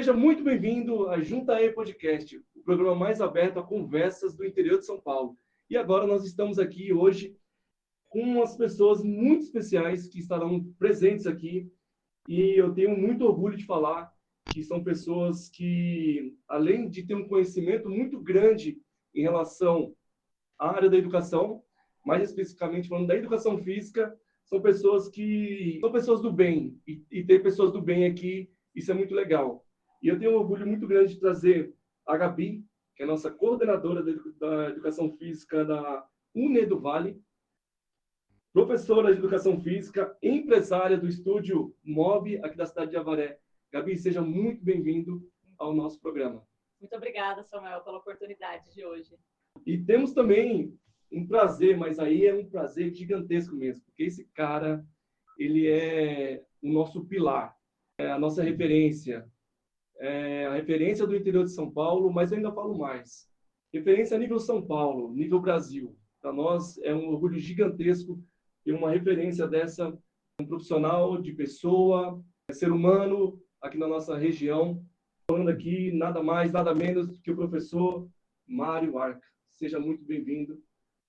Seja muito bem-vindo à Juntaê Podcast, o programa mais aberto a conversas do interior de São Paulo. E agora nós estamos aqui hoje com umas pessoas muito especiais que estarão presentes aqui. E eu tenho muito orgulho de falar que são pessoas que, além de ter um conhecimento muito grande em relação à área da educação, mais especificamente falando da educação física, são pessoas do bem. E ter pessoas do bem aqui, isso é muito legal. E eu tenho um orgulho muito grande de trazer a Gabi, que é a nossa coordenadora da Educação Física da UNE do Vale, professora de Educação Física, empresária do estúdio MOB, aqui da cidade de Avaré. Gabi, seja muito bem-vindo ao nosso programa. Muito obrigada, Samuel, pela oportunidade de hoje. E temos também um prazer, mas aí é um prazer gigantesco mesmo, porque esse cara, ele é o nosso pilar, é a nossa referência, a referência do interior de São Paulo, mas eu ainda falo mais. Referência a nível São Paulo, nível Brasil. Para nós é um orgulho gigantesco ter uma referência dessa, um profissional de pessoa, ser humano aqui na nossa região. Falando aqui nada mais, nada menos do que o professor Mário Arca. Seja muito bem-vindo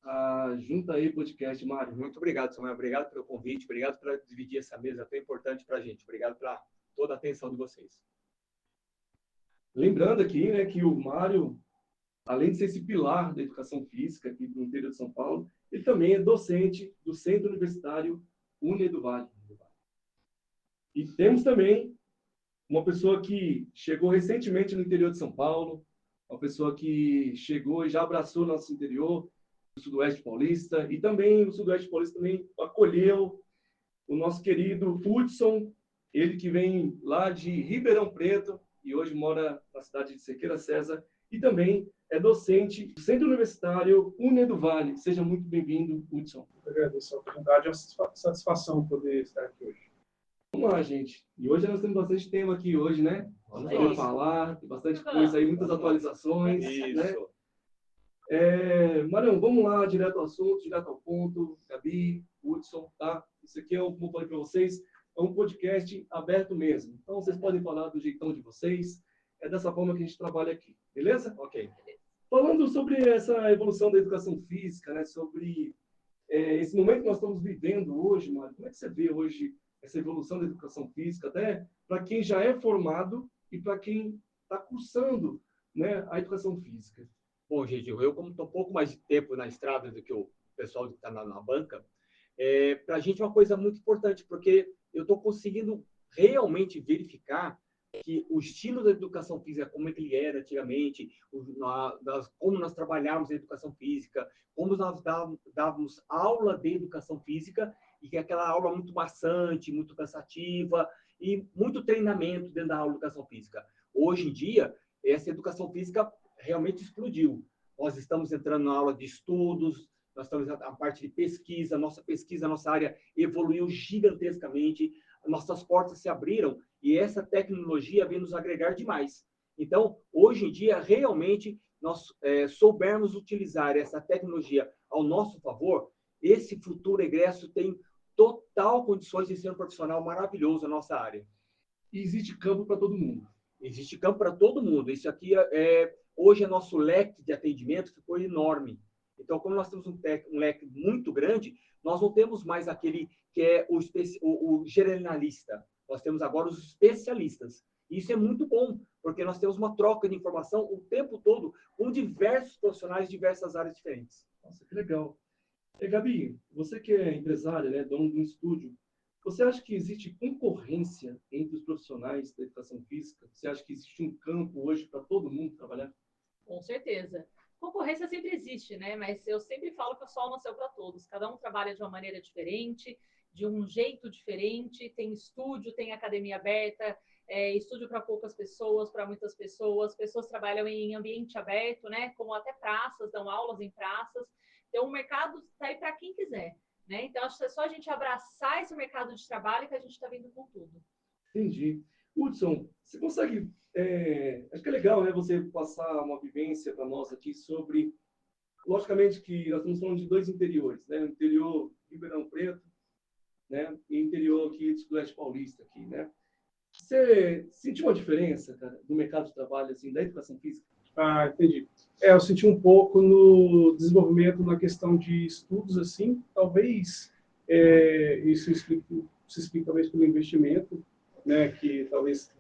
à Juntaê Podcast, Mário. Muito obrigado, Samuel. Obrigado pelo convite, obrigado por dividir essa mesa tão importante para a gente. Obrigado por toda a atenção de vocês. Lembrando aqui, né, que o Mário, além de ser esse pilar da educação física aqui do interior de São Paulo, ele também é docente do Centro Universitário UNE do Vale. E temos também uma pessoa que chegou recentemente no interior de São Paulo, uma pessoa que chegou e já abraçou nosso interior, o Sudoeste Paulista, e também o Sudoeste Paulista também acolheu o nosso querido Hudson, ele que vem lá de Ribeirão Preto e hoje mora na cidade de Cerqueira César, e também é docente do Centro Universitário UNE do Vale. Seja muito bem-vindo, Hudson. Eu agradeço a oportunidade e a satisfação poder estar aqui hoje. Vamos lá, gente. E hoje nós temos bastante tema aqui hoje, né? Vamos falar, tem bastante coisa aí, muitas atualizações, né? Marião, vamos lá, direto ao assunto, direto ao ponto. Gabi, Hudson, tá? Isso aqui, como eu falei para vocês, é um podcast aberto mesmo. Então, vocês podem falar do jeitão de vocês. É dessa forma que a gente trabalha aqui, beleza? Ok. Falando sobre essa evolução da educação física, né? Sobre esse momento que nós estamos vivendo hoje, Mário, como é que você vê hoje essa evolução da educação física, até para quem já é formado e para quem está cursando, né, a educação física? Bom, gente, eu como estou um pouco mais de tempo na estrada do que o pessoal que está na banca, para a gente é uma coisa muito importante, porque eu estou conseguindo realmente verificar que o estilo da educação física, como ele era antigamente, como nós trabalhávamos a educação física, como nós dávamos aula de educação física, e que é aquela aula muito maçante, muito cansativa, e muito treinamento dentro da aula de educação física. Hoje em dia, essa educação física realmente explodiu. Nós estamos entrando na aula de estudos, nós estamos na parte de pesquisa, nossa área evoluiu gigantescamente, nossas portas se abriram e essa tecnologia vem nos agregar demais. Então, hoje em dia, realmente, nós soubermos utilizar essa tecnologia ao nosso favor, esse futuro egresso tem total condições de ser um profissional maravilhoso na nossa área. E existe campo para todo mundo. Existe campo para todo mundo. Isso aqui, hoje, o nosso leque de atendimento ficou enorme. Então, como nós temos um leque muito grande, nós não temos mais aquele que é o generalista. Nós temos agora os especialistas. E isso é muito bom, porque nós temos uma troca de informação o tempo todo com diversos profissionais de diversas áreas diferentes. Nossa, que legal. Gabi, você que é empresária, né, dono de um estúdio, você acha que existe concorrência entre os profissionais da educação física? Você acha que existe um campo hoje para todo mundo trabalhar? Com certeza. Concorrência sempre existe, né? Mas eu sempre falo que o sol nasceu para todos. Cada um trabalha de uma maneira diferente, de um jeito diferente. Tem estúdio, tem academia aberta, estúdio para poucas pessoas, para muitas pessoas. Pessoas trabalham em ambiente aberto, né? Como até praças, dão aulas em praças. Então, o mercado está aí para quem quiser, né? Então, acho que é só a gente abraçar esse mercado de trabalho que a gente está vindo com tudo. Entendi. Hudson, você consegue... acho que é legal, né, você passar uma vivência para nós aqui sobre... Logicamente que nós estamos falando de dois interiores, né? O interior Ribeirão Preto, né? E o interior aqui do Sudoeste Paulista, aqui, né? Você sentiu uma diferença, cara, do mercado de trabalho, assim, da educação física? Ah, entendi. Eu senti um pouco no desenvolvimento na questão de estudos, assim, talvez isso se explica talvez pelo investimento, né, que talvez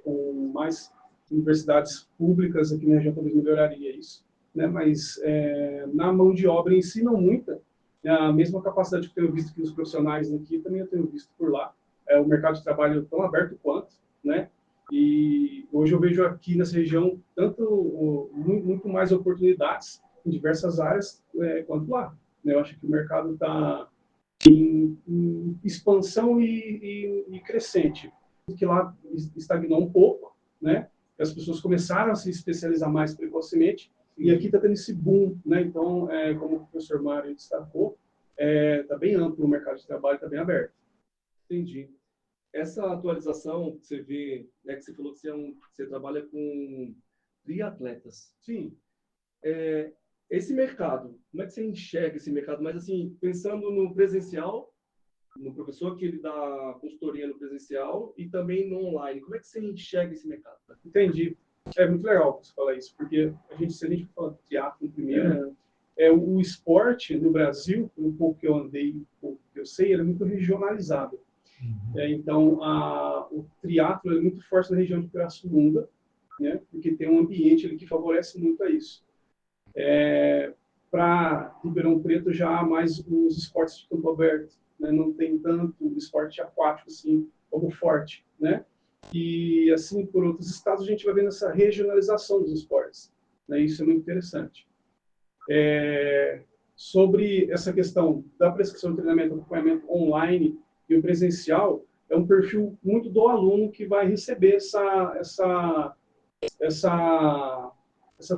com mais universidades públicas aqui na região talvez melhoraria isso, né, mas na mão de obra em si não muita, a mesma capacidade que eu tenho visto que os profissionais aqui também eu tenho visto por lá, o mercado de trabalho tão aberto quanto, né, e hoje eu vejo aqui nessa região muito mais oportunidades em diversas áreas quanto lá. Né? Eu acho que o mercado está em expansão e crescente. Que lá estagnou um pouco, né? As pessoas começaram a se especializar mais precocemente e aqui está tendo esse boom, né? Então, como o professor Mário destacou, está bem amplo o mercado de trabalho, está bem aberto. Entendi. Essa atualização que você vê, né, que você falou que você trabalha com triatletas. Sim. Esse mercado, como é que você enxerga esse mercado? Mas, assim, pensando no presencial, no professor que ele dá consultoria no presencial e também no online, como é que você enxerga esse mercado? Entendi. É muito legal você falar isso, porque se a gente falar de teatro primeiro, o esporte no Brasil, um pouco que eu andei, um pouco que eu sei, ele é muito regionalizado. Então, o triatlo é muito forte na região de Pirassununga, né, porque tem um ambiente ali que favorece muito a isso. Para Ribeirão Preto já há mais os esportes de campo aberto, né, não tem tanto esporte aquático assim como forte, né? E assim por outros estados a gente vai vendo essa regionalização dos esportes, né? Isso é muito interessante. Sobre essa questão da prescrição de treinamento, acompanhamento online e o presencial, é um perfil muito do aluno que vai receber essa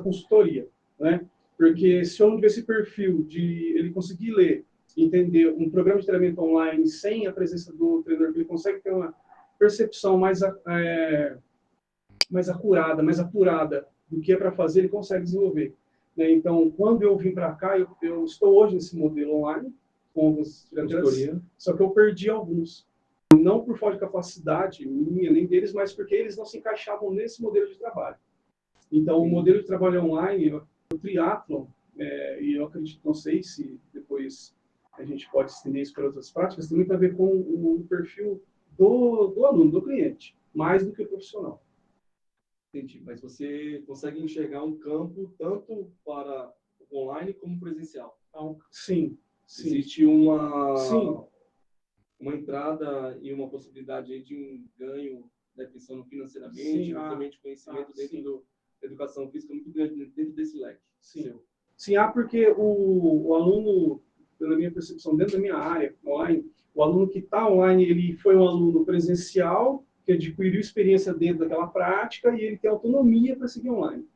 consultoria, né? Porque se eu não tiver esse perfil de ele conseguir ler, entender um programa de treinamento online sem a presença do treinador, ele consegue ter uma percepção mais acurada, mais apurada do que é para fazer, ele consegue desenvolver. Né? Então, quando eu vim para cá, eu estou hoje nesse modelo online, com alguns treinadores, só que eu perdi alguns. Não por falta de capacidade minha, nem deles, mas porque eles não se encaixavam nesse modelo de trabalho. Então, o modelo de trabalho online, o triatlon, e eu acredito, não sei se depois a gente pode estender isso para outras práticas, tem muito a ver com o perfil do aluno, do cliente, mais do que o profissional. Entendi, mas você consegue enxergar um campo tanto para online como presencial? Então, sim. Existe uma entrada e uma possibilidade aí de um ganho, né, pensando financeiramente, também de conhecimento dentro da educação física muito grande dentro desse leque. Sim, porque o aluno, pela minha percepção, dentro da minha área online, o aluno que está online, ele foi um aluno presencial, que adquiriu experiência dentro daquela prática e ele tem autonomia para seguir online.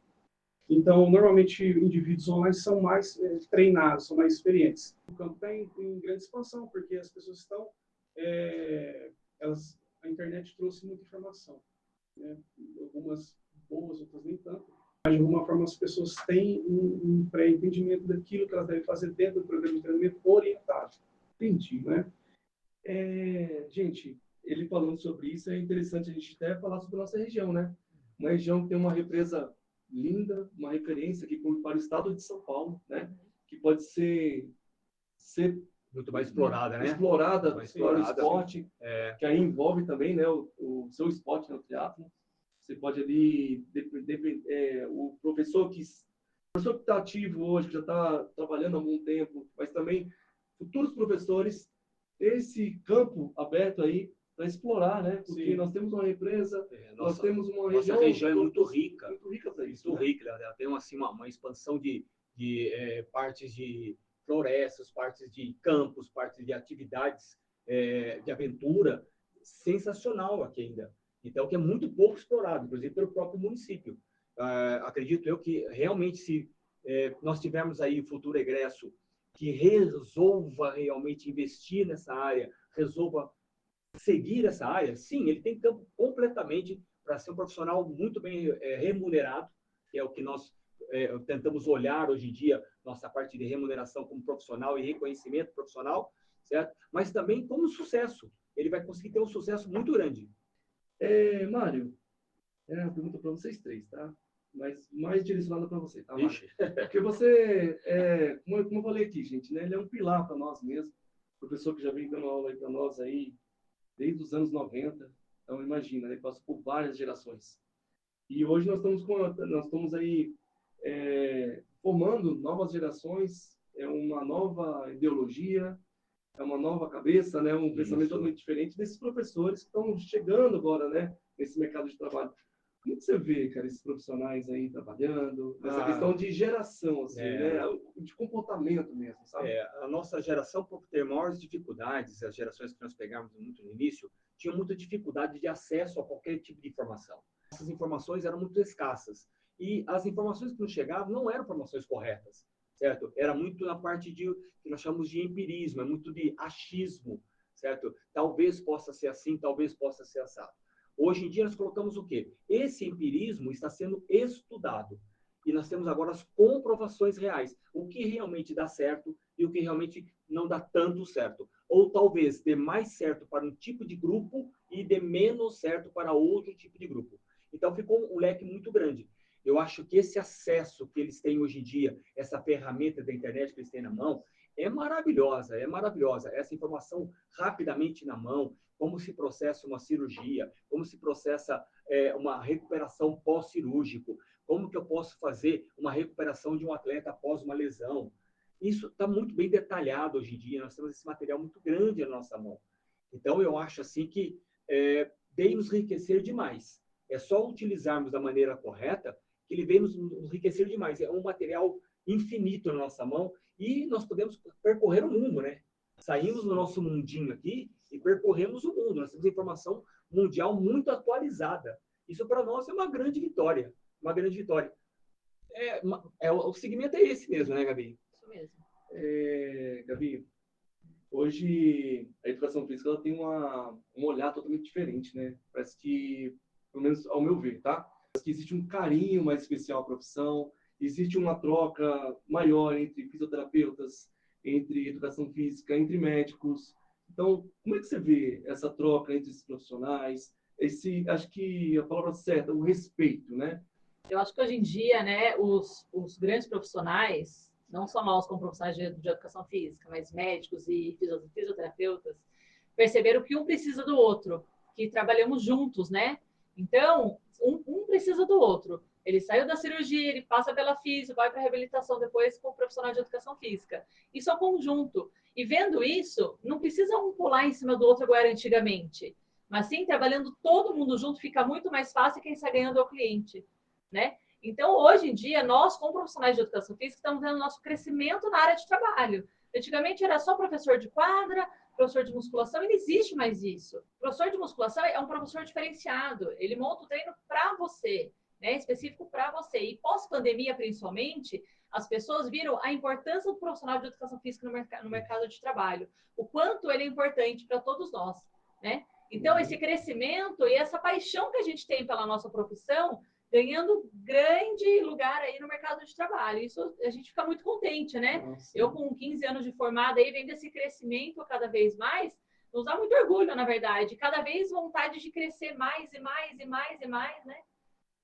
Então, normalmente, indivíduos online são mais treinados, são mais experientes. O campo está em grande expansão, porque as pessoas estão... a internet trouxe muita informação. Né? Algumas boas, outras nem tanto. Mas, de alguma forma, as pessoas têm um pré-entendimento daquilo que elas devem fazer dentro do programa de treinamento orientado. Entendi, né? Gente, ele falando sobre isso, é interessante a gente até falar sobre a nossa região, né? Uma região que tem uma represa linda, uma referência aqui para o estado de São Paulo, né? Que pode ser muito mais explorada, né? Explorada para o esporte, que aí envolve também, né, o seu esporte no triatlo. Você pode ali, o professor que está ativo hoje, que já está trabalhando há algum tempo, mas também futuros professores, esse campo aberto aí para explorar, né? Porque sim, nós temos uma represa, nós temos uma região... Nossa região é muito rica. Muito rica para isso. Muito rica, ela tem assim, uma expansão de partes de florestas, partes de campos, partes de atividades de aventura, sensacional aqui ainda. Então, que é muito pouco explorado, inclusive pelo próprio município. Acredito eu que realmente, se nós tivermos aí futuro egresso que resolva realmente investir nessa área, resolva seguir essa área, sim, ele tem campo completamente para ser um profissional muito bem remunerado, que é o que nós tentamos olhar hoje em dia, nossa parte de remuneração como profissional e reconhecimento profissional, certo? Mas também como sucesso. Ele vai conseguir ter um sucesso muito grande. Mário, é uma pergunta para vocês três, tá? Mas mais direcionada para você, tá, Mário? Ixi. Porque você, como eu falei aqui, gente, né? Ele é um pilar para nós mesmo. Professor que já vem dando aula aí para nós aí desde os anos 90. Então, imagina, ele passou por várias gerações. E hoje nós estamos aí formando novas gerações, uma nova ideologia, uma nova cabeça, né? Um pensamento totalmente diferente desses professores que estão chegando agora, né? Nesse mercado de trabalho. Como você vê, cara, esses profissionais aí trabalhando, nessa questão de geração, assim, né? De comportamento mesmo, sabe? A nossa geração, por ter maiores dificuldades, as gerações que nós pegamos muito no início, tinham muita dificuldade de acesso a qualquer tipo de informação. Essas informações eram muito escassas. E as informações que nos chegavam não eram informações corretas, certo? Era muito na parte que nós chamamos de empirismo, é muito de achismo, certo? Talvez possa ser assim, talvez possa ser assado. Hoje em dia nós colocamos o quê? Esse empirismo está sendo estudado. E nós temos agora as comprovações reais. O que realmente dá certo e o que realmente não dá tanto certo. Ou talvez dê mais certo para um tipo de grupo e dê menos certo para outro tipo de grupo. Então ficou um leque muito grande. Eu acho que esse acesso que eles têm hoje em dia, essa ferramenta da internet que eles têm na mão, é maravilhosa, é maravilhosa. Essa informação rapidamente na mão, como se processa uma cirurgia, como se processa uma recuperação pós-cirúrgico, como que eu posso fazer uma recuperação de um atleta após uma lesão. Isso está muito bem detalhado hoje em dia, nós temos esse material muito grande na nossa mão. Então, eu acho assim que veio nos enriquecer demais. É só utilizarmos da maneira correta que ele veio nos enriquecer demais. É um material infinito na nossa mão e nós podemos percorrer o mundo, né? Saímos do nosso mundinho aqui e percorremos o mundo. Nós temos informação mundial muito atualizada. Isso, para nós, é uma grande vitória. Uma grande vitória. O segmento é esse mesmo, né, Gabi? Isso mesmo. Gabi, hoje a educação física ela tem um olhar totalmente diferente, né? Parece que, pelo menos ao meu ver, tá? Parece que existe um carinho mais especial à profissão, existe uma troca maior entre fisioterapeutas, entre educação física, entre médicos. Então, como é que você vê essa troca entre esses profissionais? Acho que a palavra certa, o respeito, né? Eu acho que hoje em dia, né, os grandes profissionais, não só nós como profissionais de educação física, mas médicos e fisioterapeutas, perceberam que um precisa do outro, que trabalhamos juntos, né? Então, um precisa do outro. Ele saiu da cirurgia, ele passa pela físio, vai para a reabilitação depois com o profissional de educação física. Isso é um conjunto. E vendo isso, não precisa um pular em cima do outro igual era antigamente. Mas sim, trabalhando todo mundo junto, fica muito mais fácil e quem sai ganhando é o cliente, né? Então, hoje em dia, nós, como profissionais de educação física, estamos vendo nosso crescimento na área de trabalho. Antigamente era só professor de quadra, professor de musculação, e não existe mais isso. O professor de musculação é um professor diferenciado, ele monta o treino para você, né? Específico para você. E pós-pandemia, principalmente, as pessoas viram a importância do profissional de educação física no mercado de trabalho, o quanto ele é importante para todos nós, né? Então, esse crescimento e essa paixão que a gente tem pela nossa profissão ganhando grande lugar aí no mercado de trabalho. Isso a gente fica muito contente, né? Nossa. Eu, com 15 anos de formada, aí vendo esse crescimento cada vez mais, nos dá muito orgulho, na verdade. Cada vez vontade de crescer mais e mais e mais e mais, né?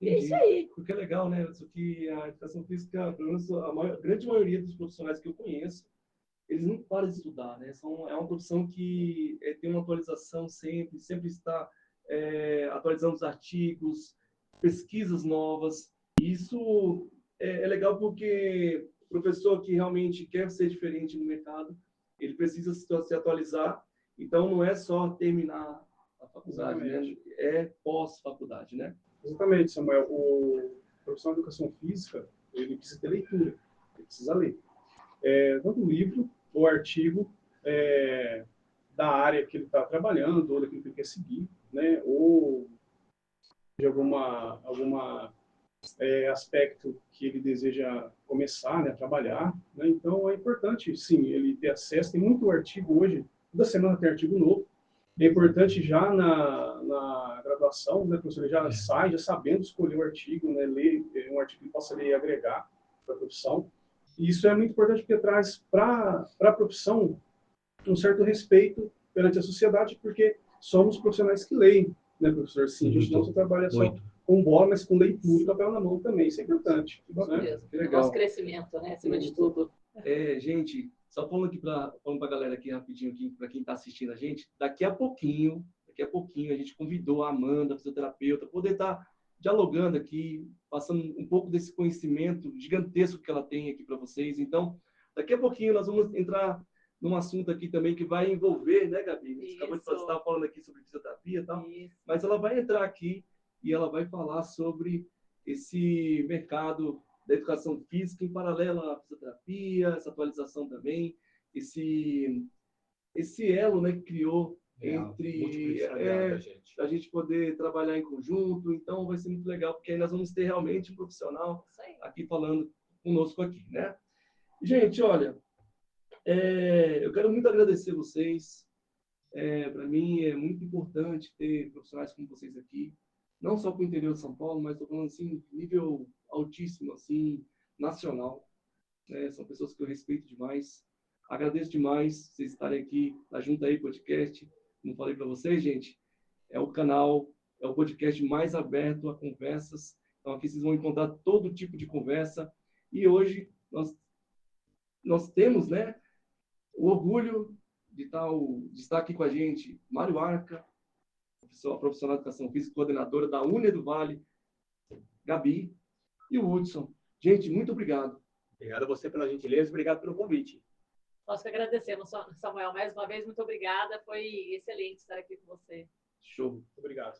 Entendi. É isso aí. O que é legal, né? Isso que a educação física, pelo menos a grande maioria dos profissionais que eu conheço, eles não param de estudar, né? É uma profissão que tem uma atualização sempre está atualizando os artigos, pesquisas novas. E isso é legal porque o professor que realmente quer ser diferente no mercado, ele precisa se atualizar. Então, não é só terminar a faculdade, né? É pós-faculdade, né? Exatamente, Samuel. O profissional de educação física, ele precisa ter leitura, ele precisa ler. Tanto o livro ou artigo da área que ele está trabalhando, ou daquilo que ele quer seguir, né? Ou de alguma aspecto que ele deseja começar, né, a trabalhar, né? Então é importante, sim, ele ter acesso. Tem muito artigo hoje, toda semana tem artigo novo. É importante já na graduação, né, professor, ele já sai já sabendo escolher o artigo, né, ler um artigo que possa ler e agregar para a profissão. E isso é muito importante porque traz para a profissão um certo respeito perante a sociedade, porque somos profissionais que leem, né, professor? Sim, a gente não só trabalha só Muito. com bola, mas com leitura e papel na mão também, isso é importante. Com Né? certeza. Que O legal. nosso crescimento, né? Acima de tudo. Gente, só falando aqui falando para a galera aqui rapidinho, para quem está assistindo a gente, daqui a pouquinho a gente convidou a Amanda, a fisioterapeuta, poder estar dialogando aqui, passando um pouco desse conhecimento gigantesco que ela tem aqui para vocês. Então, daqui a pouquinho nós vamos entrar num assunto aqui também que vai envolver, né, Gabi? Você acabou de estar falando aqui sobre fisioterapia e tal, mas ela vai entrar aqui e ela vai falar sobre esse mercado da educação física em paralelo à fisioterapia, essa atualização também, esse elo, né, que criou entre a gente poder trabalhar em conjunto. Então vai ser muito legal, porque aí nós vamos ter realmente um profissional aqui falando conosco aqui, né? Gente, olha, eu quero muito agradecer vocês. Para mim é muito importante ter profissionais como vocês aqui, não só para o interior de São Paulo, mas estou falando assim, nível altíssimo, assim, nacional. Né? São pessoas que eu respeito demais. Agradeço demais vocês estarem aqui na Juntaí Podcast. Como falei para vocês, gente, é o podcast mais aberto a conversas. Então aqui vocês vão encontrar todo tipo de conversa. E hoje nós temos, né, o orgulho de estar aqui com a gente, Mário Arca, profissional de educação física, coordenadora da Unia do Vale, Gabi e o Hudson. Gente, muito obrigado. Obrigado a você pela gentileza, obrigado pelo convite. Nós que agradecemos, Samuel, mais uma vez, muito obrigada. Foi excelente estar aqui com você. Show. Obrigado.